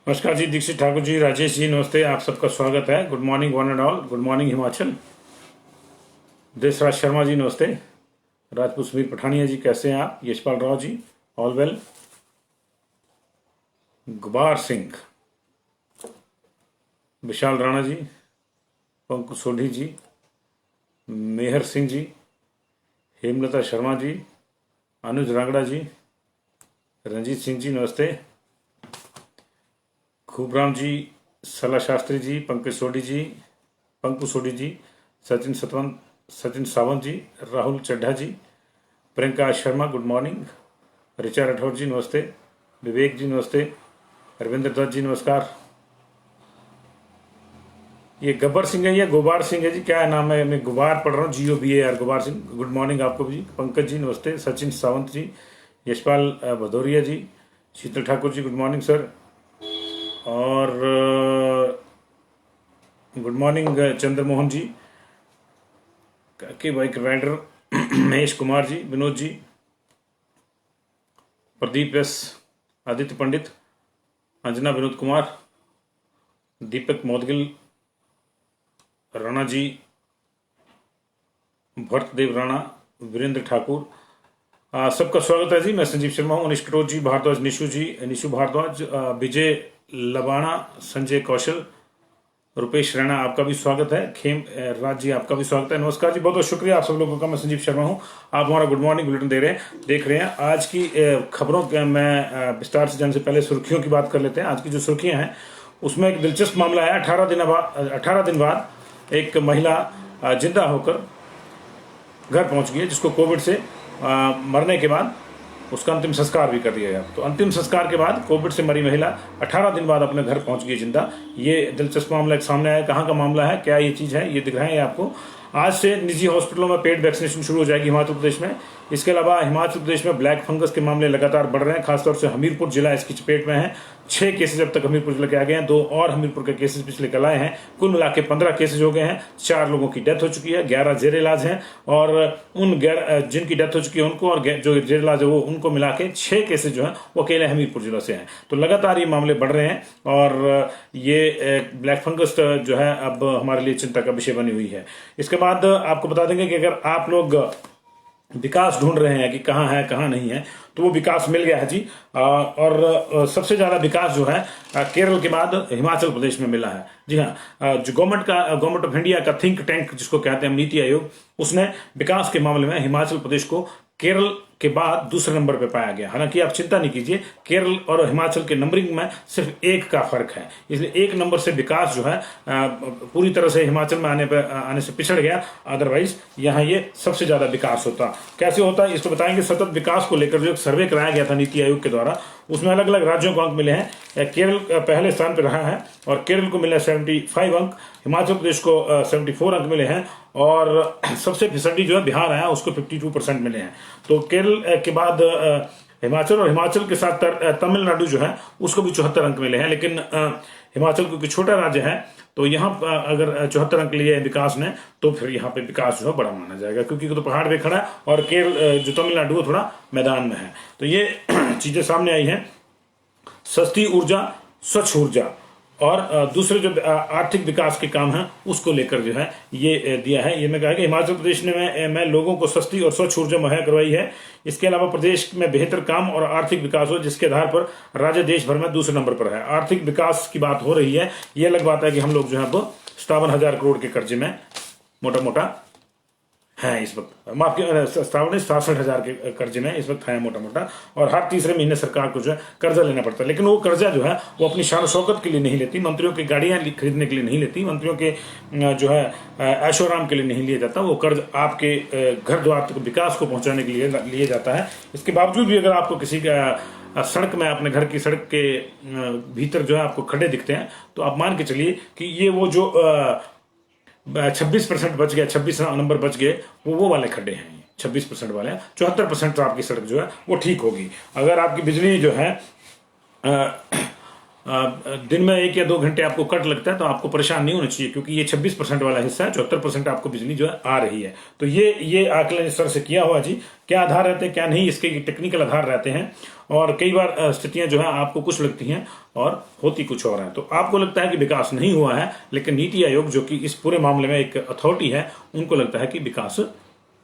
नमस्कार जी, दीक्षित ठाकुर जी, राजेश जी, नमस्ते। आप सबका स्वागत है। Good morning one and all. Good morning Himachal. Deshraj Sharma ji, नमस्ते। राजपूत समीर पठानिया जी, कैसे हैं आप? Yashpal Rao ji, all well. गुबार सिंह, विशाल राणा जी, पंकु सोढ़ी जी, मेहर सिंह जी, हेमलता शर्मा जी, अनुज रांगड़ा जी, रंजीत सिंह जी, नमस्ते। खूबराम जी, सला शास्त्री जी, पंकु सोढ़ी जी, सचिन सावंत जी, राहुल चड्ढा जी, प्रियंका शर्मा, गुड मॉर्निंग। ऋचा राठौर जी, नमस्ते। विवेक जी, नमस्ते। रविंद्र दत्त जी, नमस्कार। ये गब्बर सिंह है या गुबार सिंह है जी? क्या नाम है? मैं गुबार पढ़ रहा हूँ, GOBAR, गुबार सिंह। गुड मॉर्निंग आपको भी। पंकज जी, नमस्ते। सचिन सावंत जी, यशपाल भदौरिया जी, शीतल Thakur ji, good morning sir. और गुड मॉर्निंग चंद्रमोहन जी, के bike rider Mahesh Kumar ji, Vinod ji, Pradeep S, Aditya पंडित, अंजना विनोद कुमार, दीपक मोदगिल, राणा जी, भरतदेव राणा, वीरेंद्र ठाकुर, सबका स्वागत है जी। मैं संजीव शर्मा हूँ। अनिश कटोच जी, भारद्वाज निशु भारद्वाज, विजय लबाना, संजय कौशल, रुपेश रैना, आपका भी स्वागत है। खेम राज जी, आपका भी स्वागत है। नमस्कार जी, बहुत बहुत शुक्रिया आप सब लोगों का। मैं संजीव शर्मा हूं, आप हमारा गुड मॉर्निंग बुलेटिन देख रहे हैं। आज की खबरों के मैं विस्तार से जाने से पहले सुर्खियों की बात कर लेते हैं। आज की जो सुर्खियां हैं उसमें एक दिलचस्प मामला है। 18 दिन बाद एक महिला जिंदा होकर घर पहुंच गई है, जिसको कोविड से मरने के बाद उसका अंतिम संस्कार भी कर दिया गया। तो अंतिम संस्कार के बाद कोविड से मरी महिला 18 दिन बाद अपने घर पहुंच गई जिंदा। ये दिलचस्प मामला एक सामने आया। कहाँ का मामला है, क्या ये चीज़ है, ये दिख रहा है आपको। आज से निजी हॉस्पिटलों में पेड वैक्सीनेशन शुरू हो जाएगी हिमाचल प्रदेश में। इसके अलावा हिमाचल प्रदेश में ब्लैक फंगस के मामले लगातार बढ़ रहे हैं। खासतौर से हमीरपुर जिला इसकी चपेट में है। 6 केसेज अब तक हमीरपुर जिले के आ गए हैं। 2 और हमीरपुर के केसेज पिछले कल आए हैं। कुल मिला के 15 केसेज हो गए हैं। 4 लोगों की डेथ हो चुकी है, 11 जेर इलाज हैं। और उन जिनकी डेथ हो चुकी है उनको और जो जेर इलाज है वो उनको मिला के 6 केसेज जो है वो अकेले हमीरपुर जिले से हैं। तो लगातार ये मामले बढ़ रहे हैं और ये ब्लैक फंगस जो है अब हमारे लिए चिंता का विषय बनी हुई है। इसके बाद आपको बता देंगे कि अगर आप लोग विकास ढूंढ रहे हैं कि कहाँ है कहाँ नहीं है, तो वो विकास मिल गया है जी। और सबसे ज्यादा विकास जो है केरल के बाद हिमाचल प्रदेश में मिला है। जी हाँ, जो गवर्नमेंट ऑफ इंडिया का थिंक टैंक जिसको कहते हैं नीति आयोग, उसने विकास के मामले में हिमाचल प्रदेश को केरल के बाद दूसरे नंबर पे पाया गया। हालांकि आप चिंता नहीं कीजिए, केरल और हिमाचल के नंबरिंग में सिर्फ 1 का फर्क है, इसलिए 1 नंबर से विकास जो है पूरी तरह से हिमाचल में आने से पिछड़ गया। अदरवाइज यहाँ ये सबसे ज्यादा विकास होता। कैसे होता है इसको बताएंगे। सतत विकास को लेकर जो एक सर्वे कराया गया था नीति आयोग के द्वारा, उसमें अलग अलग राज्यों को अंक मिले हैं। केरल पहले स्थान पर रहा है और केरल को मिले 75 अंक, हिमाचल प्रदेश को 74 अंक मिले हैं और सबसे फिसड्डी जो है बिहार आया, उसको 52% मिले हैं। तो केरल के बाद हिमाचल, और हिमाचल के साथ तमिलनाडु जो है उसको भी 74 अंक मिले हैं। लेकिन हिमाचल क्योंकि छोटा राज्य है तो यहाँ अगर 74 अंक लिए विकास ने, तो फिर यहाँ पे विकास जो है बड़ा माना जाएगा, क्योंकि तो पहाड़ पे खड़ा है और केरल जो तमिलनाडु वो थोड़ा मैदान में है। तो ये चीजें सामने आई हैं। सस्ती ऊर्जा, स्वच्छ ऊर्जा और दूसरे जो आर्थिक विकास के काम हैं उसको लेकर जो है ये दिया है। ये मैं कहा कि हिमाचल प्रदेश ने मैं लोगों को सस्ती और स्वच्छ ऊर्जा मुहैया करवाई है। इसके अलावा प्रदेश में बेहतर काम और आर्थिक विकास हो, जिसके आधार पर राज्य देश भर में दूसरे नंबर पर है। आर्थिक विकास की बात हो रही है, ये अलग बात है कि हम लोग जो है अब 57,000 करोड़ के कर्जे में मोटा मोटा है इस वक्त। माफ कीजिए, 67,000 के कर्जे में इस वक्त है मोटा मोटा। और हर तीसरे महीने सरकार को जो है कर्जा लेना पड़ता है। लेकिन वो कर्जा जो है वो अपनी शान शौकत के लिए नहीं लेती, मंत्रियों की गाड़ियां खरीदने के लिए नहीं लेती, मंत्रियों के जो है ऐशो आराम के लिए नहीं लिया जाता। वो कर्ज आपके घर द्वार तक विकास को पहुंचाने के लिए लिया जाता है। इसके बावजूद भी अगर आपको किसी का सड़क में, अपने घर की सड़क के भीतर जो है आपको खड्डे दिखते हैं, तो आप मान के चलिए कि ये वो जो 26% बच गया, 26 नंबर बच गए, वो वाले खड्डे हैं। 26% वाले, 74% तो आपकी सड़क जो है वो ठीक होगी। अगर आपकी बिजली जो है दिन में 1 या 2 घंटे आपको कट लगता है तो आपको परेशान नहीं होना चाहिए, क्योंकि ये 26% वाला हिस्सा है, 74% आपको बिजली जो है आ रही है। तो ये आकलन इस तरह से किया हुआ जी। क्या आधार रहते हैं क्या नहीं, इसके टेक्निकल आधार रहते हैं। और कई बार स्थितियां जो है आपको कुछ लगती हैं और होती कुछ और है। तो आपको लगता है कि विकास नहीं हुआ है, लेकिन नीति आयोग जो कि इस पूरे मामले में एक अथॉरिटी है, उनको लगता है कि विकास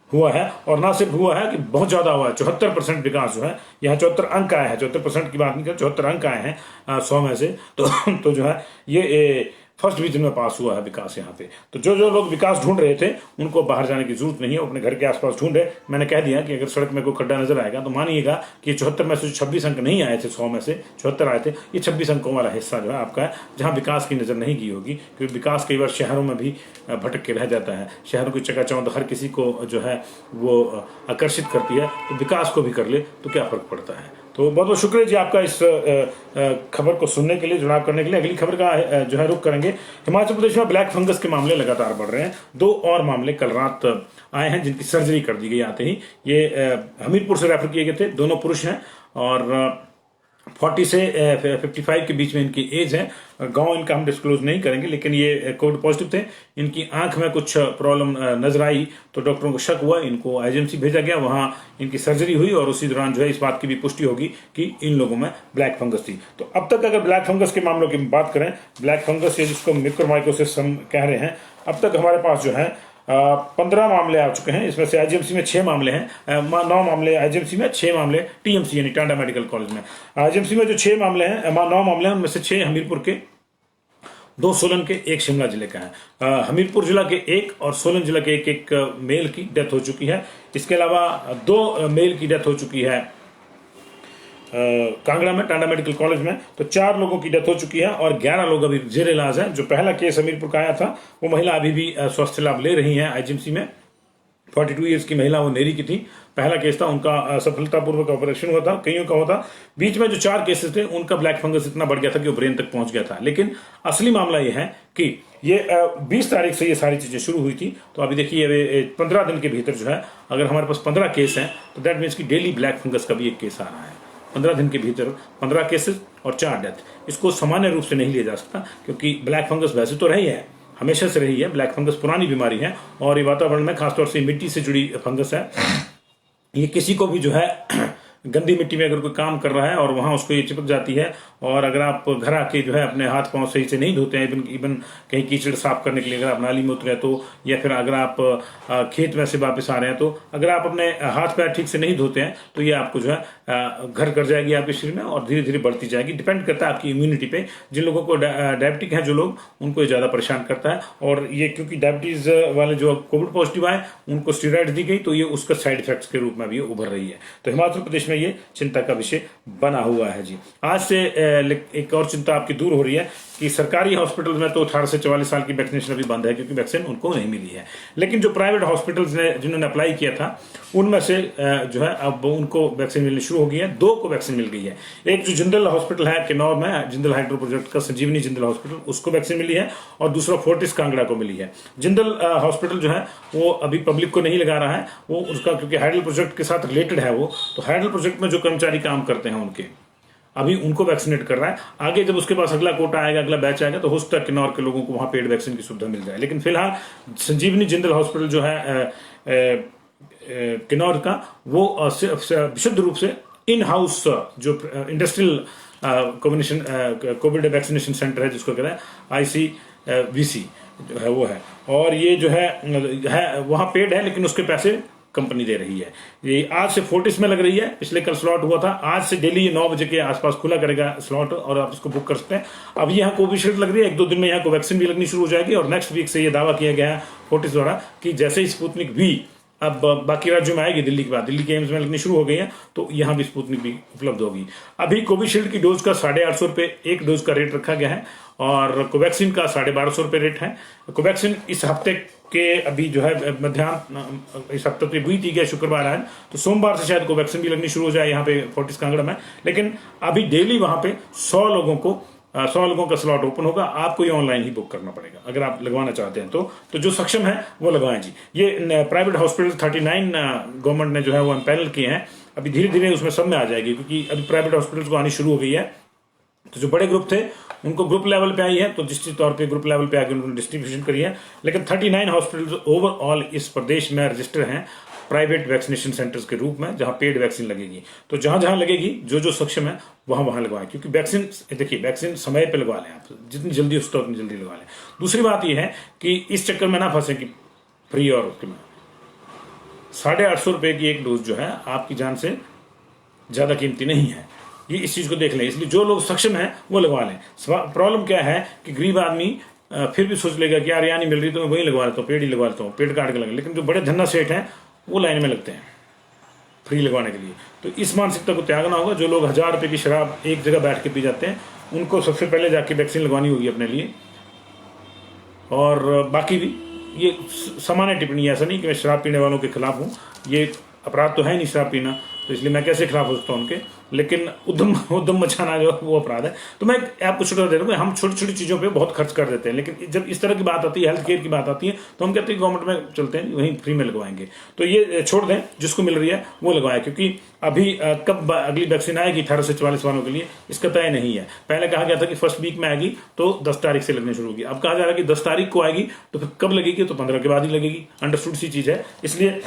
हुआ है, और ना सिर्फ हुआ है कि बहुत ज्यादा हुआ है। 74% विकास जो है, यहाँ 74 अंक आए हैं, 74% की बात नहीं कर, 74 अंक आए हैं 100 में से। तो जो है ये फर्स्ट डिवीजन में पास हुआ है विकास यहाँ पे। तो जो जो लोग विकास ढूंढ रहे थे उनको बाहर जाने की जरूरत नहीं है, अपने घर के आसपास ढूंढे। मैंने कह दिया कि अगर सड़क में कोई खड्डा नजर आएगा तो मानिएगा कि 74 में से 26 अंक नहीं आए थे, 100 में से 74 आए थे, ये 26 अंकों वाला हिस्सा जो है आपका है, जहां विकास की नजर नहीं की होगी। क्योंकि विकास कई बार शहरों में भी भटक के रह जाता है। शहरों की चकाचौंध हर किसी को जो है वो आकर्षित करती है, तो विकास को भी कर ले तो क्या फर्क पड़ता है। तो बहुत बहुत शुक्रिया जी आपका इस खबर को सुनने के लिए, जुड़ाव करने के लिए। अगली खबर का जो है रुख करेंगे। हिमाचल प्रदेश में ब्लैक फंगस के मामले लगातार बढ़ रहे हैं। 2 और मामले कल रात आए हैं जिनकी सर्जरी कर दी गई आते ही। ये हमीरपुर से रेफर किए गए थे, दोनों पुरुष हैं और 40 से 55 के बीच में इनकी एज है। गांव इनका हम डिस्क्लोज नहीं करेंगे, लेकिन ये कोविड पॉजिटिव थे। इनकी आंख में कुछ प्रॉब्लम नजर आई तो डॉक्टरों को शक हुआ, इनको आईजीएमसी भेजा गया, वहां इनकी सर्जरी हुई और उसी दौरान जो है इस बात की भी पुष्टि होगी कि इन लोगों में ब्लैक फंगस थी। तो अब तक अगर ब्लैक फंगस के मामलों की बात करें, ब्लैक फंगस या जिसको म्यूकोरमाइकोसिस हम कह रहे हैं, अब तक हमारे पास जो है 15 मामले आ चुके हैं। इसमें से आईजीएमसी में 6 मामले हैं, 9 मामले आईजीएमसी में, 6 मामले टीएमसी यानी टांडा मेडिकल कॉलेज में। आईजीएमसी में जो 6 मामले हैं, 9 मामले हैं, उनमें से 6 हमीरपुर के, 2 सोलन के, 1 शिमला जिले का है। हमीरपुर जिला के 1 और सोलन जिला के एक मेल की डेथ हो चुकी है। इसके अलावा 2 मेल की डेथ हो चुकी है कांगड़ा में टांडा मेडिकल कॉलेज में। तो 4 लोगों की डेथ हो चुकी है और 11 लोग अभी जेर इलाज हैं। जो पहला केस हमीरपुर का आया था वो महिला अभी भी स्वास्थ्य लाभ ले रही है आईजीएमसी में। 42 ईयर्स की महिला, वो नेरी की थी। पहला केस था, उनका सफलतापूर्वक ऑपरेशन हुआ था, कईयों का हुआ था। बीच में जो 4 केसेस थे उनका ब्लैक फंगस इतना बढ़ गया था कि वो ब्रेन तक पहुंच गया था। लेकिन असली मामला ये है कि ये 20 तारीख से ये सारी चीजें शुरू हुई थी। तो अभी देखिए 15 दिन के भीतर जो है अगर हमारे पास 15 केस हैं तो दैट मीन्स कि डेली ब्लैक फंगस का भी एक केस आ रहा है। 15 दिन के भीतर 15 केसेस और 4 डेथ। इसको सामान्य रूप से नहीं लिया जा सकता, क्योंकि ब्लैक फंगस वैसे तो रही है, हमेशा से रही है। ब्लैक फंगस पुरानी बीमारी है और ये वातावरण में खासतौर से मिट्टी से जुड़ी फंगस है। ये किसी को भी जो है गंदी मिट्टी में अगर कोई काम कर रहा है और वहां उसको ये चिपक जाती है, और अगर आप घर आके जो है अपने हाथ पांव सही से नहीं धोते हैं, इवन कहीं कीचड़ साफ करने के लिए अगर आप नाली में उतरे तो, या फिर अगर आप खेत में से वापस आ रहे हैं तो अगर आप अपने हाथ पैर ठीक से नहीं धोते हैं तो ये आपको जो है घर कर जाएगी आपके शरीर में और धीरे धीरे बढ़ती जाएगी। डिपेंड करता है आपकी इम्यूनिटी पे। जिन लोगों को डायबिटिक है जो लोग, उनको ये ज्यादा परेशान करता है। और ये क्योंकि डायबिटीज वाले जो कोविड पॉजिटिव आए उनको स्टीरॉइड दी गई, तो ये उसका साइड इफेक्ट्स के रूप में भी उभर रही है। तो हिमाचल प्रदेश में ये चिंता का विषय बना हुआ है जी। आज से एक और चिंता आपकी दूर हो रही है कि सरकारी हॉस्पिटल में तो 18 से 44 साल की वैक्सीनेशन अभी बंद है, क्योंकि वैक्सीन उनको नहीं मिली है। लेकिन जो प्राइवेट हॉस्पिटल्स ने जिन्होंने अप्लाई किया था उनमें से जो है अब उनको वैक्सीन मिलनी शुरू हो गई है। 2 को वैक्सीन मिल गई है। एक जो जिंदल हॉस्पिटल है किन्नौर में, जिंदल हाइड्रो प्रोजेक्ट का संजीवनी जिंदल हॉस्पिटल, उसको वैक्सीन मिली है, और दूसरा फोर्टिस कांगड़ा को मिली है। जिंदल हॉस्पिटल जो है वो अभी पब्लिक को नहीं लगा रहा है, वो उसका क्योंकि हाइडल प्रोजेक्ट के साथ रिलेटेड है वो, तो हाइडल प्रोजेक्ट में जो कर्मचारी काम करते हैं उनके अभी उनको वैक्सीनेट कर रहा है। आगे जब उसके पास अगला कोटा आएगा, अगला बैच आएगा, तो हो सकता है किन्नौर के लोगों को वहां पेड वैक्सीन की सुविधा मिल जाए। लेकिन फिलहाल संजीवनी जिंदल हॉस्पिटल जो है किन्नौर का, वो विशुद्ध रूप से इन हाउस जो इंडस्ट्रियल कोविड वैक्सीनेशन सेंटर है जिसको कहते हैं ICVC जो है वो है। और ये जो है वहां पेड है, लेकिन उसके पैसे कंपनी दे रही है। ये आज से फोर्टिस में लग रही है, पिछले कल स्लॉट हुआ था। आज से डेली 9 बजे के आसपास खुला करेगा स्लॉट और आप इसको बुक कर सकते हैं। अब यहाँ कोविशील्ड लग रही है, 1-2 दिन में यहाँ कोवैक्सीन भी लगनी शुरू हो जाएगी। और नेक्स्ट वीक से ये दावा किया गया है फोर्टिस द्वारा कि जैसे ही स्पुतनिक भी अब बाकी राज्यों में आएगी, दिल्ली के बाद, दिल्ली के एम्स में लगनी शुरू हो गई है, तो यहाँ भी स्पुतनिक भी उपलब्ध होगी। अभी कोविशील्ड की डोज का 850 रुपए एक डोज का रेट रखा गया है और कोवैक्सीन का 1250 रुपए रेट है। कोवैक्सीन इस हफ्ते के अभी जो है मध्याह्न, इस हफ्ते तो बीत ही गया, शुक्रवार आज, तो सोमवार से शायद कोवैक्सीन भी लगनी शुरू हो जाए यहाँ पे फोर्टिस कांगड़ा में। लेकिन अभी डेली वहां पे 100 लोगों का स्लॉट ओपन होगा। आपको ये ऑनलाइन ही बुक करना पड़ेगा अगर आप लगवाना चाहते हैं तो जो सक्षम है वो लगवाएं जी। ये प्राइवेट हॉस्पिटल 39 गवर्नमेंट ने जो है वो पैनल किए हैं। अभी धीरे धीरे उसमें सब में आ जाएगी, क्योंकि अभी प्राइवेट हॉस्पिटल्स को आनी शुरू हो गई है। तो जो बड़े ग्रुप थे उनको ग्रुप लेवल पे आई है, तो डिस्ट्रिक्ट तौर पे ग्रुप लेवल पे आगे उन्होंने डिस्ट्रीब्यूशन करी है। लेकिन 39 हॉस्पिटल्स ओवरऑल इस प्रदेश में रजिस्टर हैं प्राइवेट वैक्सीनेशन सेंटर्स के रूप में, जहां पेड वैक्सीन लगेगी। तो जहां जहां लगेगी, जो जो सक्षम है वहां वहां लगवाएं, क्योंकि वैक्सीन, देखिए वैक्सीन समय पे लगवा लें आप, जितनी जल्दी हो सकता है उतनी जल्दी लगवा लें। दूसरी बात यह है कि इस चक्कर में ना फंसे कि फ्री और उसके में 850 रुपए की एक डोज जो है आपकी जान से ज्यादा कीमती नहीं है, ये इस चीज को देख लें। इसलिए जो लोग सक्षम हैं वो लगवा लें। प्रॉब्लम क्या है कि गरीब आदमी फिर भी सोच लेगा कि यार यहाँ नहीं मिल रही तो मैं वहीं लगवा लेता हूँ, पेड ही लगवा लेता हूँ, पेड काट के लगा। लेकिन जो बड़े धन्ना सेठ हैं वो लाइन में लगते हैं फ्री लगवाने के लिए। तो इस मानसिकता को त्यागना होगा। जो लोग 1000 रुपए की शराब एक जगह बैठ के पी जाते हैं, उनको सबसे पहले जाके वैक्सीन लगवानी होगी अपने लिए। और बाकी भी ये सामान्य टिप्पणी, ऐसा नहीं कि मैं शराब पीने वालों के खिलाफ हूँ, ये अपराध तो है नहीं शराब पीना, तो इसलिए मैं कैसे खिलाफ हो सकता हूँ उनके। लेकिन उद्यम मचाना जो वो अपराध है। तो मैं आपको छोटा दे रहा हूँ, हम छोटी छोटी चीज़ों पे बहुत खर्च कर देते हैं, लेकिन जब इस तरह की बात आती है, हेल्थ केयर की बात आती है, तो हम कहते हैं गवर्नमेंट में चलते हैं, वहीं फ्री में लगवाएंगे। तो ये छोड़ दें, जिसको मिल रही है वो लगवाएं, क्योंकि अभी कब अगली वैक्सीन आएगी 18 से 44 वालों के लिए इसका तय नहीं है। पहले कहा गया था कि फर्स्ट वीक में आएगी, तो 10 तारीख से लगनी शुरू होगी। अब कहा जा रहा है कि 10 तारीख को आएगी, तो फिर कब लगेगी, तो 15 के बाद ही लगेगी। अंडरस्टूड सी चीज है। इसलिए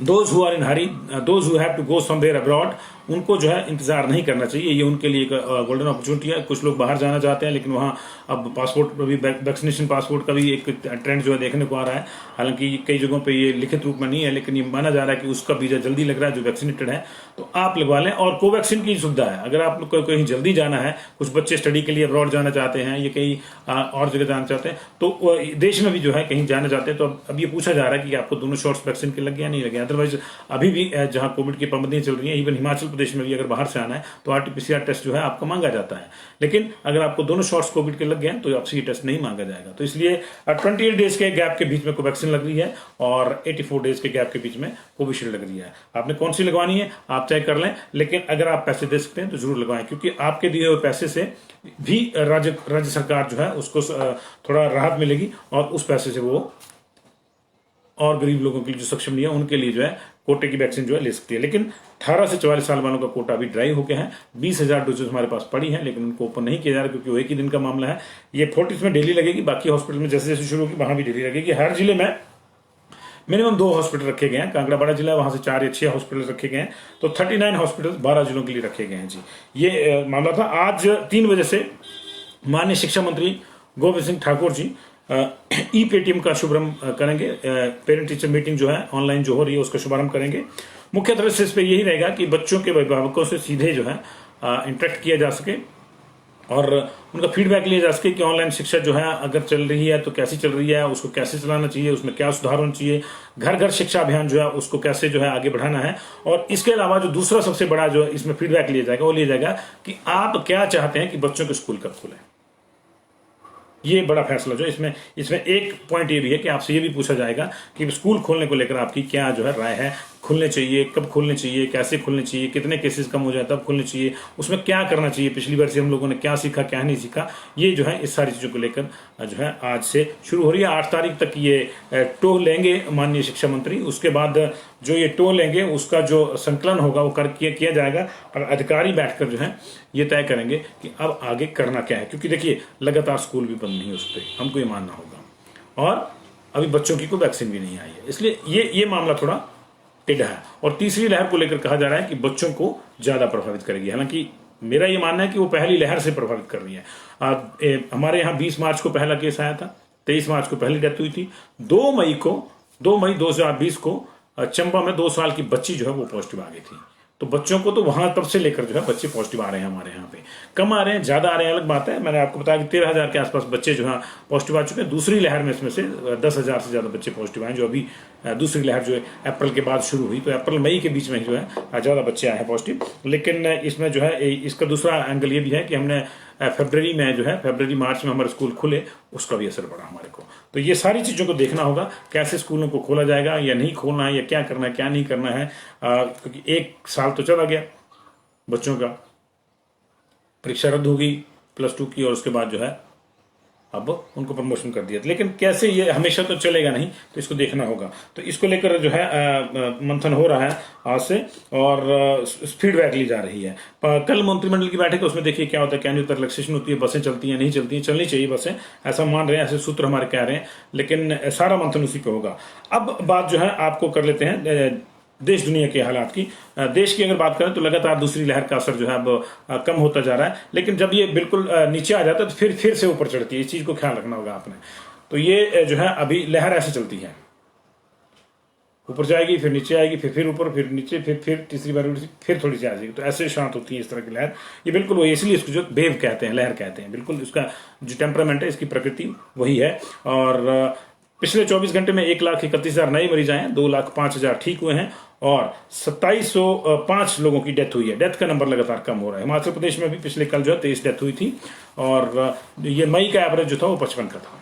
those who are in hurry, those who have to go somewhere abroad, उनको जो है इंतजार नहीं करना चाहिए। ये उनके लिए एक गोल्डन अपॉर्चुनिटी है। कुछ लोग बाहर जाना चाहते हैं, लेकिन वहाँ अब पासपोर्ट भी, वैक्सीनेशन पासपोर्ट का भी एक ट्रेंड जो है देखने को आ रहा है। हालांकि कई जगहों पे ये लिखित रूप में नहीं है, लेकिन ये माना जा रहा है कि उसका वीजा जल्दी लग रहा है जो वैक्सीनेटेड है, तो आप लगवा लें। और कोवैक्सीन की सुविधा है, अगर आप लोग कहीं जल्दी जाना है, कुछ बच्चे स्टडी के लिए अब्रॉड जाना चाहते हैं, या कहीं और जगह जाना चाहते हैं, तो देश में भी जो है कहीं जाना चाहते हैं, तो अब ये पूछा जा रहा है कि आपको दोनों शॉट्स वैक्सीन के लग गया नहीं लगे। अदरवाइज अभी भी जहाँ कोविड की पाबंदियां चल रही है, इवन हिमाचल प्रदेश में भी अगर बाहर से आना है तो RT-PCR टेस्ट जो है आपका मांगा जाता है। लेकिन अगर आपको दोनों शॉट्स कोविड के लग गए तो आपसे ये टेस्ट नहीं मांगा जाएगा। तो इसलिए 28 डेज के गैप के बीच में कोवैक्सीन लग रही है, और 84 डेज के गैप के बीच में कोविशील्ड लग रही है। आपने कौन सी लगवानी है आप तय कर लें, लेकिन अगर आप पैसे दे सकते हैं तो जरूर लगवाएं, क्योंकि आपके दिए हुए पैसे से भी राज्य सरकार जो है उसको थोड़ा राहत मिलेगी, और उस पैसे से वो और गरीब लोगों के लिए जो सक्षम नहीं है उनके लिए जो है कोटे की वैक्सीन जो है ले सकती है। लेकिन 18 से 44 साल वालों का कोटा अभी ड्राई हो गया है। 20,000 डोजेस हमारे पास पड़ी है, लेकिन उनको ओपन नहीं किया जा रहा, क्योंकि वो एक ही दिन का मामला है। ये फोर्टिस में डेली लगेगी, बाकी हॉस्पिटल में जैसे जैसे शुरू होगी वहां भी डेली लगेगी। हर जिले में मिनिमम 2 हॉस्पिटल रखे गए हैं। कांगड़ा बड़ा जिला, वहां से 4 या 6 हॉस्पिटल रखे गए हैं, तो 39 हॉस्पिटल 12 जिलों के लिए रखे गए हैं जी। ये मामला था। आज 3 बजे से माननीय शिक्षा मंत्री गोविंद सिंह ठाकुर जी ई पेटीएम का शुभारंभ करेंगे। पेरेंट टीचर मीटिंग जो है ऑनलाइन जो हो रही है उसका शुभारंभ करेंगे। मुख्य तरह से इस पे यही रहेगा कि बच्चों के अभिभावकों से सीधे जो है इंटरेक्ट किया जा सके, और उनका फीडबैक लिया जा सके कि ऑनलाइन शिक्षा जो है अगर चल रही है तो कैसी चल रही है, उसको कैसे चलाना चाहिए, उसमें क्या सुधार होना चाहिए, घर घर शिक्षा अभियान जो है उसको कैसे जो है आगे बढ़ाना है। और इसके अलावा जो दूसरा सबसे बड़ा जो इसमें फीडबैक लिया जाएगा वो लिया जाएगा कि आप क्या चाहते हैं कि बच्चों के स्कूल कब खुले। ये बड़ा फैसला जो इसमें एक पॉइंट ये भी है कि आपसे ये भी पूछा जाएगा कि स्कूल खोलने को लेकर आपकी क्या जो है राय है, खुलने चाहिए, कब खुलने चाहिए, कैसे खुलने चाहिए, कितने केसेस कम हो जाए तब खुलने चाहिए, उसमें क्या करना चाहिए, पिछली बार से हम लोगों ने क्या सीखा क्या नहीं सीखा। ये जो है इस सारी चीजों को लेकर जो है आज से शुरू हो रही है। 8 तारीख तक ये टोह लेंगे माननीय शिक्षा मंत्री। उसके बाद जो ये टोह लेंगे उसका जो संकलन होगा वो किया जाएगा, और अधिकारी बैठकर जो है ये तय करेंगे कि अब आगे करना क्या है। क्योंकि देखिए लगातार स्कूल भी बंद नहीं हो सकते, हमको ये मानना होगा, और अभी बच्चों की कोई वैक्सीन भी नहीं आई है। इसलिए ये मामला थोड़ा टेढ़ा है। और तीसरी लहर को लेकर कहा जा रहा है कि बच्चों को ज्यादा प्रभावित करेगी। हालांकि मेरा ये मानना है कि वो पहली लहर से प्रभावित कर रही है। हमारे यहाँ 20 मार्च को पहला केस आया था, 23 मार्च को पहली डेथ हुई थी, 2 मई 2020 को चंबा में 2 साल की बच्ची जो है वो पॉजिटिव आ गई थी। तो बच्चों को तो वहां तब से लेकर जो है बच्चे पॉजिटिव आ रहे हैं। हमारे यहाँ पे कम आ रहे हैं, ज्यादा आ रहे हैं अलग बात है। मैंने आपको बताया कि 13,000 के आसपास बच्चे जो है पॉजिटिव आ चुके हैं। दूसरी लहर में इसमें से 10,000 से ज्यादा बच्चे पॉजिटिव आए, जो अभी दूसरी लहर जो है अप्रैल के बाद शुरू हुई, तो अप्रैल मई के बीच में जो है ज्यादा बच्चे आए हैं पॉजिटिव। लेकिन इसमें जो है इसका दूसरा एंगल ये भी है कि हमने फरवरी में जो है फरवरी मार्च में हमारे स्कूल खुले, उसका भी असर पड़ा हमारे को। तो ये सारी चीजों को देखना होगा, कैसे स्कूलों को खोला जाएगा या नहीं खोलना है, या क्या करना है क्या नहीं करना है। क्योंकि 1 साल तो चला गया, बच्चों का परीक्षा रद्द होगी +2 की, और उसके बाद जो है अब उनको प्रमोशन कर दिया। लेकिन कैसे, ये हमेशा तो चलेगा नहीं, तो इसको देखना होगा। तो इसको लेकर जो है मंथन हो रहा है आज से, और फीडबैक ली जा रही है। कल मंत्रिमंडल की बैठक है, उसमें देखिए क्या होता है, क्या नहीं होता, रिलैक्सेशन होती है, बसें चलती हैं नहीं चलती हैं, चलनी चाहिए बसें, ऐसा मान रहे हैं, ऐसे सूत्र हमारे कह रहे हैं, लेकिन सारा मंथन उसी पे होगा। अब बात जो है आपको कर लेते हैं देश दुनिया के हालात की। देश की अगर बात करें तो लगातार दूसरी लहर का असर जो है अब कम होता जा रहा है, लेकिन जब ये बिल्कुल नीचे आ जाता है तो फिर से ऊपर चढ़ती है। इस चीज को ख्याल रखना होगा आपने। तो ये जो है अभी लहर ऐसे चलती है, ऊपर जाएगी, फिर नीचे आएगी, फिर ऊपर, फिर नीचे, फिर तीसरी बार फिर थोड़ी सी आ जाएगी। तो ऐसे शांत होती है इस तरह की लहर। ये बिल्कुल वही, इसलिए इसको जो वेव कहते हैं, लहर कहते हैं, बिल्कुल इसका जो टेम्परामेंट है, इसकी प्रकृति वही है। और पिछले 24 घंटे में 1,31,000 नए मरीज आए हैं, 2,05,000 ठीक हुए हैं, और 2705 लोगों की डेथ हुई है। डेथ का नंबर लगातार कम हो रहा है। हिमाचल प्रदेश में भी पिछले कल जो है 23 डेथ हुई थी, और ये मई का एवरेज जो था वो 55 का था।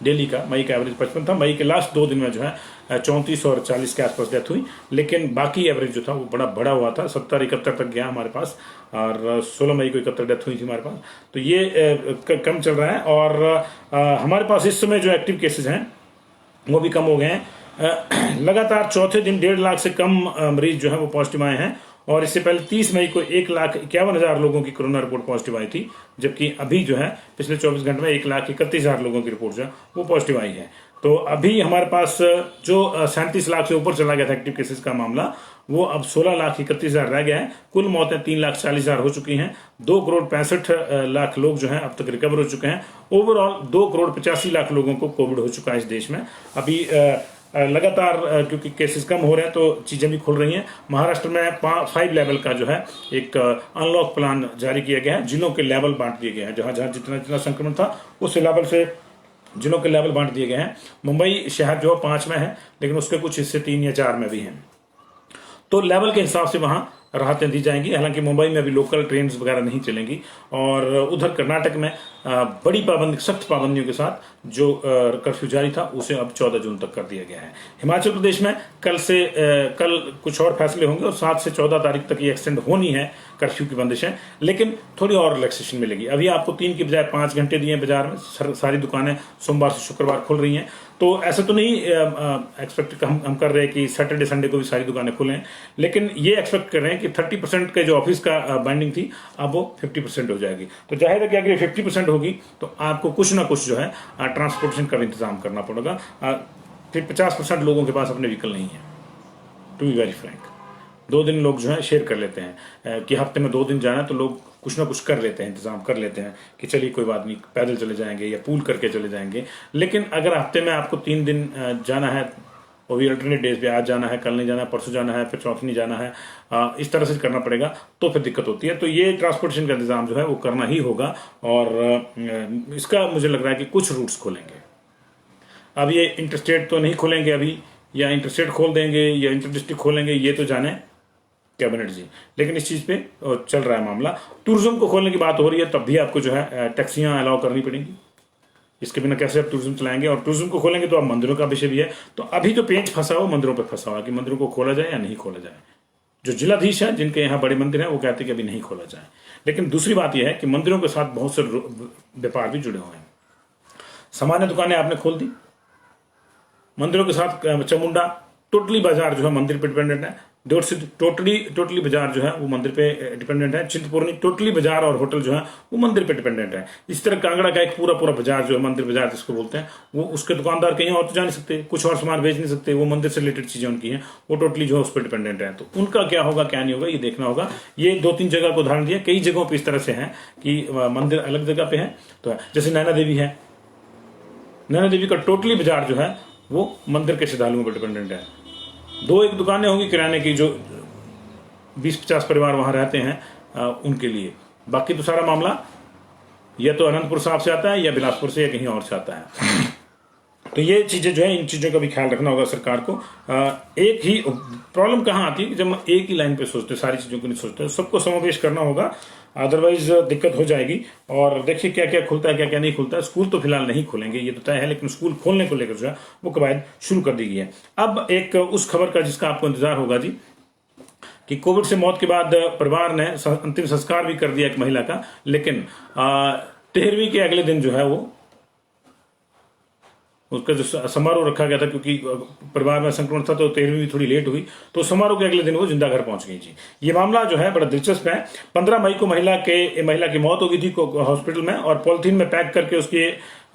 डेली का मई का एवरेज 55 था। मई के लास्ट 2 दिन में जो है 34 और 40 के आसपास डेथ हुई, लेकिन बाकी एवरेज जो था वो बड़ा बड़ा हुआ था, 70-71 तक गया हमारे पास, और 16 मई को 71 डेथ हुई थी हमारे पास। तो ये कम चल रहा है। और हमारे पास इस समय जो एक्टिव केसेज हैं वो भी कम हो गए हैं। लगातार चौथे दिन 1.5 लाख से कम मरीज जो है वो पॉजिटिव आए हैं, और इससे पहले 30 मई को 1,51,000 लोगों की कोरोना रिपोर्ट पॉजिटिव आई थी, जबकि अभी जो है पिछले 24 घंटे में 1,31,000 लोगों की रिपोर्ट जो है वो पॉजिटिव आई है। तो अभी हमारे पास जो 37 लाख से ऊपर चला गया था एक्टिव केसेस का मामला, वो अब 16,31,000 रह गया है। कुल मौतें 3,40,000 हो चुकी हैं। 2,65,00,000 लोग जो हैं अब तक रिकवर हो चुके हैं। ओवरऑल 2,85,00,000 लोगों को कोविड हो चुका है इस देश में। अभी लगातार क्योंकि केसेस कम हो रहे हैं तो चीजें भी खुल रही हैं। महाराष्ट्र में 5 लेवल का जो है एक अनलॉक प्लान जारी किया गया है। जिलों के लेवल बांट दिए गए हैं, जहां जहां जितना जितना संक्रमण था उस लेवल से जिलों के लेवल बांट दिए गए हैं। मुंबई शहर जो 5 में है, लेकिन उसके कुछ हिस्से 3 या 4 में भी हैं। तो लेवल के हिसाब से वहां राहतें दी जाएंगी। हालांकि मुंबई में अभी लोकल ट्रेन वगैरह नहीं चलेंगी, और उधर कर्नाटक में बड़ी पाबंदी, सख्त पाबंदियों के साथ जो कर्फ्यू जारी था उसे अब 14 जून तक कर दिया गया है। हिमाचल प्रदेश में कल कुछ और फैसले होंगे, और 7 से 14 तारीख तक ये एक्सटेंड होनी है कर्फ्यू की बंदिशें, लेकिन थोड़ी और रिलैक्सेशन मिलेगी। अभी आपको 3 की बजाय 5 घंटे दिए बाजार में। सारी दुकानें सोमवार से शुक्रवार खुल रही हैं। तो ऐसा तो नहीं एक्सपेक्ट हम कर रहे हैं कि सैटरडे संडे को भी सारी दुकानें खुलें, लेकिन ये एक्सपेक्ट कर रहे हैं कि 30% के जो ऑफिस का बाइंडिंग थी अब वो 50% हो जाएगी। तो जाहिर है कि अगर 50% होगी तो आपको कुछ ना कुछ जो है ट्रांसपोर्टेशन का भी इंतजाम करना पड़ेगा। फिर 50% लोगों के पास अपने व्हीकल नहीं है, टू बी वेरी फ्रैंक। 2 दिन लोग जो है शेयर कर लेते हैं कि हफ्ते में 2 दिन जाना है, तो लोग कुछ ना कुछ कर लेते हैं, इंतजाम कर लेते हैं कि चलिए कोई बात नहीं, पैदल चले जाएंगे या पूल करके चले जाएंगे। लेकिन अगर हफ्ते में आपको 3 दिन जाना है, वो भी अल्टरनेट डेज पे, आज जाना है, कल नहीं जाना है, परसों जाना है, फिर चौथे नहीं जाना है, इस तरह से करना पड़ेगा, तो फिर दिक्कत होती है। तो ये ट्रांसपोर्टेशन का इंतजाम जो है वो करना ही होगा, और इसका मुझे लग रहा है कि कुछ रूट्स खोलेंगे। अब ये इंटरस्टेट तो नहीं खोलेंगे अभी, या इंटरस्टेट खोल देंगे या इंटर डिस्ट्रिक्ट खोलेंगे, ये तो जाने कैबिनेट जी। लेकिन इस चीज पे चल रहा है मामला। टूरिज्म को खोलने की बात हो रही है, तब भी आपको जो है टैक्सियां अलाउ करनी पड़ेंगी। इसके बिना कैसे आप टूरिज्म चलाएंगे? और टूरिज्म को खोलेंगे तो अब मंदिरों का विषय भी है। तो अभी तो पेंच फंसा हुआ मंदिरों पर फंसा हुआ कि मंदिरों को खोला जाए या नहीं खोला जाए। जो जिलाधीश है, जिनके यहाँ बड़े मंदिर हैं, वो कहते हैं कि अभी नहीं खोला जाए। लेकिन दूसरी बात यह है कि मंदिरों के साथ बहुत से व्यापार भी जुड़े हुए हैं। सामान्य दुकानें आपने खोल दी, मंदिरों के साथ चमुंडा टोटली बाजार जो है मंदिर पे डिपेंडेंट है। टोटली बाजार जो है वो मंदिर पे डिपेंडेंट है। चिंतपूर्णी टोटली बाजार और होटल जो है वो मंदिर पे डिपेंडेंट है। इस तरह कांगड़ा का एक पूरा बाजार जो है मंदिर बाजार जिसको बोलते हैं, वो उसके दुकानदार कहीं और तो जा नहीं सकते, कुछ और सामान बेच नहीं सकते, वो मंदिर से रिलेटेड चीजें उनकी हैं, वो टोटली जो है उस पर डिपेंडेंट है। तो उनका क्या होगा क्या नहीं होगा ये देखना होगा। ये 2-3 जगह को उदाहरण दिया, कई जगहों पर इस तरह से है कि मंदिर अलग जगह पे है। तो जैसे नैना देवी है, नैना देवी का टोटली बाजार जो है वो मंदिर के श्रद्धालुओं पर डिपेंडेंट है। 2-1 दुकानें होंगी किराने की जो 20-50 परिवार वहां रहते हैं उनके लिए। बाकी तो सारा मामला या तो अनंतपुर साहब से आता है या बिलासपुर से या कहीं और से आता है। तो ये चीजें जो है, इन चीजों का भी ख्याल रखना होगा सरकार को। एक ही प्रॉब्लम कहाँ आती है कि जब हम एक ही लाइन पे सोचते हैं, सारी चीजों को नहीं सोचते, सबको समावेश करना होगा, अदरवाइज दिक्कत हो जाएगी। और देखिए क्या क्या खुलता है क्या क्या नहीं खुलता है। स्कूल तो फिलहाल नहीं खुलेंगे ये तो तय है, लेकिन स्कूल खोलने को लेकर जो है वो कवायद शुरू कर दी गई है। अब एक उस खबर का जिसका आपको इंतजार होगा जी, कि कोविड से मौत के बाद परिवार ने अंतिम संस्कार भी कर दिया एक महिला का, लेकिन 13वीं के अगले दिन जो है वो उसका जो समारोह रखा गया था, क्योंकि परिवार में संक्रमण था तो 13वीं थोड़ी लेट हुई, तो समारोह के अगले दिन वो जिंदा घर पहुंच गई जी। ये मामला जो है बड़ा दिलचस्प है। 15 मई को महिला की मौत हो गई थी हॉस्पिटल में, और पॉलिथीन में पैक करके उसके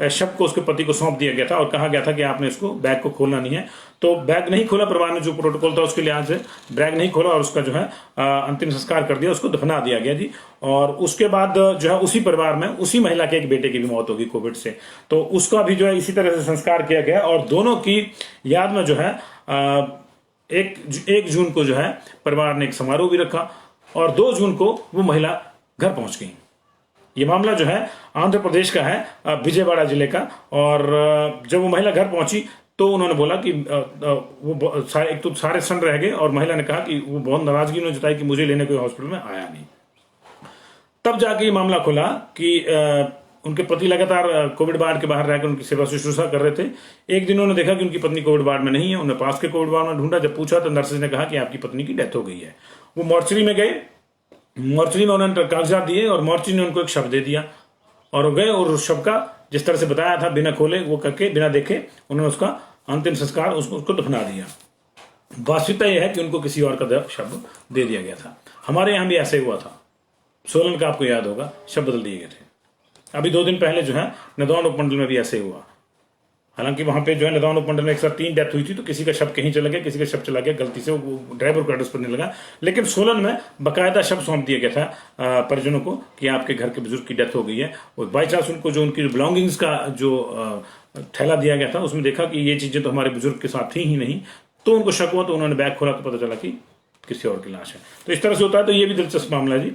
शव को उसके पति को सौंप दिया गया था और कहा गया था कि आपने इसको बैग को खोलना नहीं है। तो बैग नहीं खोला, परिवार ने जो प्रोटोकॉल था उसके लिहाज से बैग नहीं खोला और उसका जो है अंतिम संस्कार कर दिया, उसको दफना दिया गया जी। और उसके बाद जो है उसी परिवार में उसी महिला के एक बेटे की भी मौत होगी कोविड से, तो उसका भी जो है इसी तरह से संस्कार किया गया। और दोनों की याद में जो है 1 जून को जो है परिवार ने एक समारोह भी रखा और 2 जून को वो महिला घर पहुंच गई। ये मामला जो है आंध्र प्रदेश का है, विजयवाड़ा जिले का। और जब वो महिला घर पहुंची तो उन्होंने बोला कि वो एक तो सारे सन रह गए, और महिला ने कहा कि वो बहुत नाराजगी उन्होंने जताई कि मुझे लेने कोई हॉस्पिटल में आया नहीं। तब जाके ये मामला खुला कि उनके पति लगातार कोविड वार्ड के बाहर रहकर उनकी सेवा शुश्रूषा कर रहे थे। एक दिन उन्होंने देखा कि उनकी पत्नी कोविड वार्ड में नहीं है। उन्होंने पास के कोविड वार्ड में ढूंढा, जब पूछा तो नर्सेज ने कहा कि आपकी पत्नी की डेथ हो गई है। वो मॉर्चरी में गए, मॉर्चरी में उन्होंने कागजात दिए और मॉर्चरी ने उनको एक शव दे दिया और वो गए और उस शव का जिस तरह से बताया था बिना खोले वो करके बिना देखे उन्होंने उसका अंतिम संस्कार उसको दफना दिया। वास्तविकता यह है कि उनको किसी और का शव दे दिया गया था। हमारे यहाँ भी ऐसे हुआ था, सोलन का आपको याद होगा, शव बदल दिए गए थे। अभी 2 दिन पहले जो है नदौन उपमंडल में भी ऐसे हुआ। हालांकि वहां पे जो है नदौन उपमंडल में एक साथ 3 डेथ हुई थी, तो किसी का शव कहीं चला गया, किसी का शव चला गया गलती से, वो ड्राइवर को एड्रेस पर नहीं लगा। लेकिन सोलन में बाकायदा शव सौंप दिया गया था परिजनों को कि आपके घर के बुजुर्ग की डेथ हो गई है। और बाई चांस उनको जो उनकी बिलोंगिंग्स का जो थैला दिया गया था उसमें देखा कि ये चीजें तो हमारे बुजुर्ग के साथ थी ही नहीं, तो उनको शक हुआ, तो उन्होंने बैग खोला तो पता चला कि किसी और की लाश है। तो इस तरह से होता है। तो ये भी दिलचस्प मामला है जी।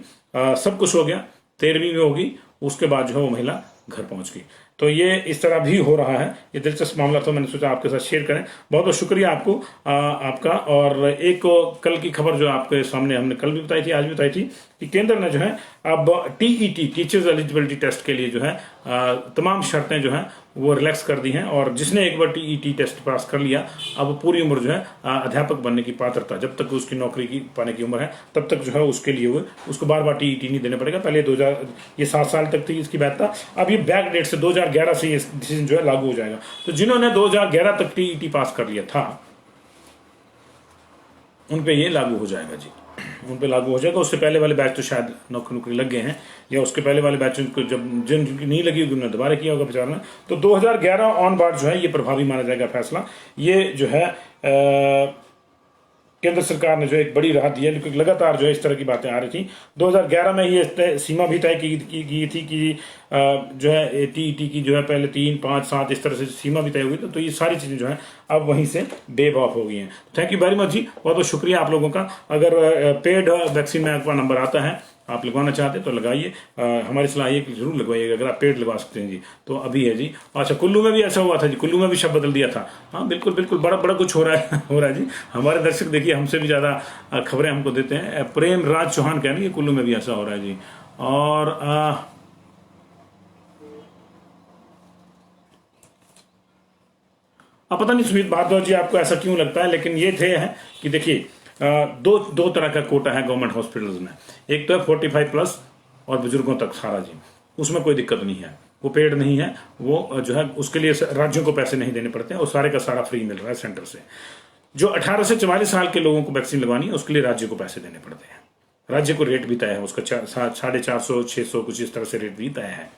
सब कुछ हो गया, 13वीं में होगी, उसके बाद जो है वो महिला घर पहुंच गई। तो ये इस तरह भी हो रहा है। ये दिलचस्प मामला था, मैंने सोचा आपके साथ शेयर करें। बहुत बहुत शुक्रिया आपको आपका। और एक कल की खबर जो आपके सामने हमने कल भी बताई थी, आज भी बताई थी कि केंद्र ने जो है अब टीईटी टीचर्स एलिजिबिलिटी टेस्ट के लिए जो है तमाम शर्तें जो है वो रिलैक्स कर दी हैं। और जिसने एक बार टीईटी टेस्ट पास कर लिया, अब पूरी उम्र जो है अध्यापक बनने की पात्रता, जब तक उसकी नौकरी की पाने की उम्र है तब तक जो है उसके लिए वो उसको बार बार टीईटी नहीं देना पड़ेगा। पहले 7 साल तक थी इसकी वैधता, अब ये बैक डेट से 2011 से ये डिसीजन जो है लागू हो जाएगा। तो जिन्होंने 2011 तक टीईटी पास कर लिया था उन पे ये लागू हो जाएगा जी, उन पे लागू हो जाएगा। उससे पहले वाले बैच तो शायद नौकरी लग गए हैं, या उसके पहले वाले बैच को जब जिनकी नहीं लगी होगी उन्होंने दोबारा किया होगा विचार में। तो 2011 ऑन बार जो है ये प्रभावी माना जाएगा फैसला। ये जो है केंद्र सरकार ने जो एक बड़ी राहत दी है, क्योंकि लगातार जो है इस तरह की बातें आ रही थी। 2011 में ये सीमा भी तय की थी कि जो है टीईटी की जो है पहले 3, 5, 7 इस तरह से सीमा भी तय हुई थी। तो ये सारी चीजें जो है अब वहीं से बेब ऑफ हो गई हैं। थैंक यू वेरी मच जी, बहुत बहुत शुक्रिया आप लोगों का। अगर पेड वैक्सीन में आपका नंबर आता है, आप लगवाना चाहते हैं तो लगाइए। हमारी सलाह है कि जरूर लगवाइएगा अगर आप पेड लगवा सकते हैं जी। तो अभी है जी। अच्छा, कुल्लू में भी ऐसा हुआ था जी, कुल्लू में भी शब्द बदल दिया था। हाँ बिल्कुल बिल्कुल, बड़ा बड़ा कुछ हो रहा है जी। हमारे दर्शक देखिए हमसे भी ज्यादा खबरें हमको देते हैं। प्रेम राज चौहान कह रहे हैं कुल्लू में भी ऐसा हो रहा है जी। और अब पता नहीं सुमित भारद्वाज जी आपको ऐसा क्यों लगता है, लेकिन ये थे है कि देखिए दो तरह का कोटा है गवर्नमेंट हॉस्पिटल्स में। एक तो है 45+ और बुजुर्गों तक सारा जी, उसमें कोई दिक्कत नहीं है, वो पेड नहीं है, वो जो है उसके लिए राज्यों को पैसे नहीं देने पड़ते हैं, और सारे का सारा फ्री मिल रहा है सेंटर से। जो 18 से 44 साल के लोगों को वैक्सीन लगवानी है उसके लिए राज्य को पैसे देने पड़ते हैं। राज्य को रेट भी तय है उसका, 450, 600 कुछ इस तरह से रेट भी तय है,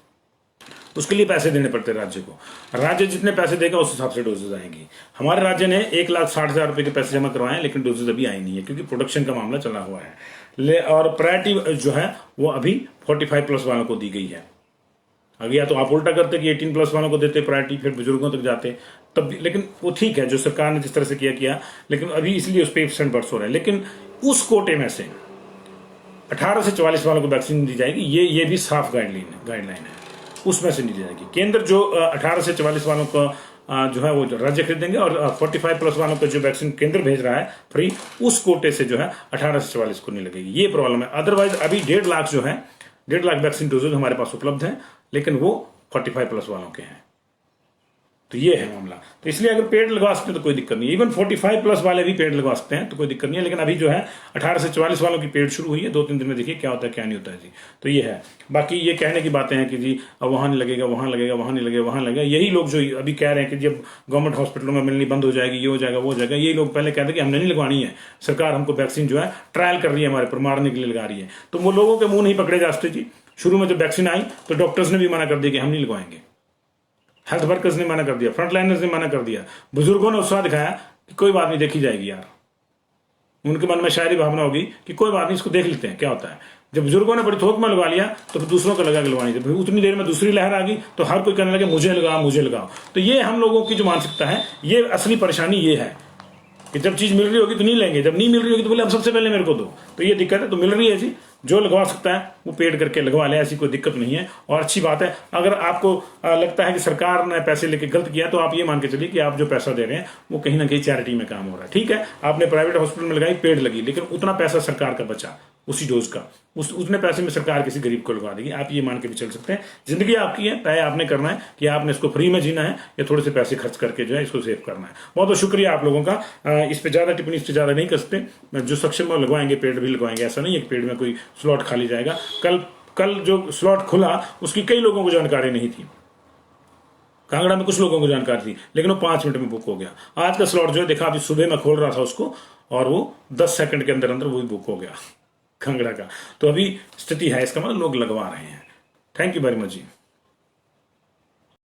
उसके लिए पैसे देने पड़ते हैं राज्य को। राज्य जितने पैसे देगा उस हिसाब से डोजेज आएंगी। हमारे राज्य ने 1,60,000 रुपए के पैसे जमा करवाए हैं, लेकिन डोजेज अभी आई नहीं है क्योंकि प्रोडक्शन का मामला चला हुआ है। और प्रायोरिटी जो है वो अभी 45+ वालों को दी गई है। अगर या तो आप उल्टा करते कि 18+ वालों को देते प्रायोरिटी, फिर बुजुर्गों तक जाते तब भी, लेकिन वो ठीक है जो सरकार ने जिस तरह से किया, लेकिन अभी इसलिए उस पर % बढ़ हो रहे हैं। लेकिन उस कोटे में से 18 से 44 वालों को वैक्सीन दी जाएगी, ये भी साफ गाइडलाइन है, उसमें से नहीं दी जाएगी। केंद्र जो 18 से 44 वालों को जो है वो राज्य खरीदेंगे, और 45+ वालों को जो वैक्सीन केंद्र भेज रहा है फ्री, उस कोटे से जो है 18 से 44 को नहीं लगेगी। ये प्रॉब्लम है। अदरवाइज अभी 1.5 लाख जो है 1.5 लाख वैक्सीन डोजेज हमारे पास उपलब्ध हैं, लेकिन वो 45+ वालों के हैं। तो ये है मामला। तो इसलिए अगर पेड लगवा सकते हैं तो कोई दिक्कत नहीं, इवन 45+ वाले भी पेड लगवा सकते हैं तो कोई दिक्कत नहीं है। लेकिन अभी जो है 18 से 44 वालों की पेड शुरू हुई है, 2-3 दिन में देखिए क्या होता है क्या नहीं होता है जी। तो ये है, बाकी ये कहने की बातें हैं कि जी अब वहां नहीं लगेगा, वहां लगेगा, वहां नहीं लगेगा, वहां लगेगा। यही लोग जो अभी कह रहे हैं कि जब गवर्नमेंट हॉस्पिटलों में मिलनी बंद हो जाएगी, ये हो जाएगा, वो हो जाएगा, यही लोग पहले कहते हैं कि हमने नहीं लगवानी है, सरकार हमको वैक्सीन जो है ट्रायल कर रही है, हमारे पर मारने के लिए लगा रही है। तो वो लोगों के मुंह नहीं पकड़े जा सकते जी। शुरू में जब वैक्सीन आई तो डॉक्टर्स ने भी मना कर दिया कि हम नहीं लगवाएंगे, हेल्थ वर्कर्स ने मना कर दिया, फ्रंट लाइनर्स ने मना कर दिया, बुजुर्गों ने उत्साह दिखाया कि कोई बात नहीं, देखी जाएगी यार। उनके मन में शायरी भावना होगी कि कोई बात नहीं, इसको देख लेते हैं क्या होता है। जब बुजुर्गों ने बड़ी थोक में लगवा लिया तो फिर दूसरों को लगा लगवानी थी, उतनी देर में दूसरी लहर आ गई तो हर कोई कहने लगे मुझे लगाओ, मुझे लगाओ। तो ये हम लोगों की जो मानसिकता है, ये असली परेशानी ये है कि जब चीज मिल रही होगी तो नहीं लेंगे, जब नहीं मिल रही होगी तो बोले अब सबसे पहले मेरे को दो। तो ये दिक्कत है। तो मिल रही है जी, जो लगवा सकता है वो पेड करके लगवा ले, ऐसी कोई दिक्कत नहीं है। और अच्छी बात है, अगर आपको लगता है कि सरकार ने पैसे लेके गलत किया तो आप ये मान के चलिए कि आप जो पैसा दे रहे हैं वो कहीं ना कहीं चैरिटी में काम हो रहा है। ठीक है, आपने प्राइवेट हॉस्पिटल में लगाई, पेड लगी, लेकिन उतना पैसा सरकार का बचा उसी डोज का, उतने पैसे में सरकार किसी गरीब को लगवा देगी। आप ये मान के भी चल सकते हैं, जिंदगी आपकी है, तय आपने करना है कि आपने इसको फ्री में जीना है या थोड़े से पैसे खर्च करके जो है इसको सेव करना है। बहुत बहुत शुक्रिया आप लोगों का। इस पे ज्यादा टिप्पणी इस पे ज्यादा नहीं कर सकते। जो सक्षम है लगवाएंगे, पेड भी लगवाएंगे, ऐसा नहीं है कि पेड में कोई स्लॉट खाली जाएगा। कल जो स्लॉट खुला उसकी कई लोगों को जानकारी नहीं थी, कांगड़ा में कुछ लोगों को जानकारी थी, लेकिन वो 5 मिनट में बुक हो गया। आज का स्लॉट जो है देखा, अभी सुबह में खोल रहा था उसको और वो 10 सेकंड के अंदर अंदर वो भी बुक हो गया कांगड़ा का। तो अभी स्थिति है, इसका मतलब लोग लगवा रहे हैं। Thank you very much ji.